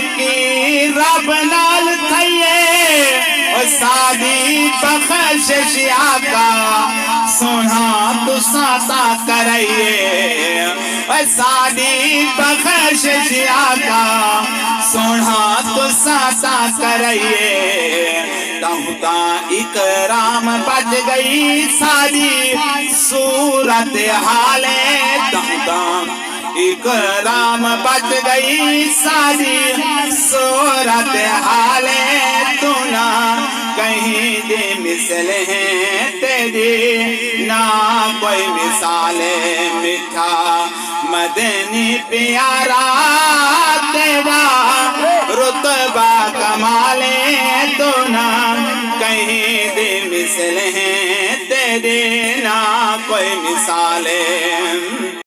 मक्की रब नाल थईए सादी बख्शिश आका सोना तुसा ता करइए सादी बख्शिश आका सोना तुसा ता करइए तहुता इकराम बच गई सादी सूरत हाले तहुता इकराम बच गई सारी सूरत हाले तू ना कहीं दे मिसल है तेरी ना कोई मिसाले मिठा मदनी प्यारा तेरा रुतबा कमाले तू ना कहीं दे मिसल है तेरी ना कोई मिसाले।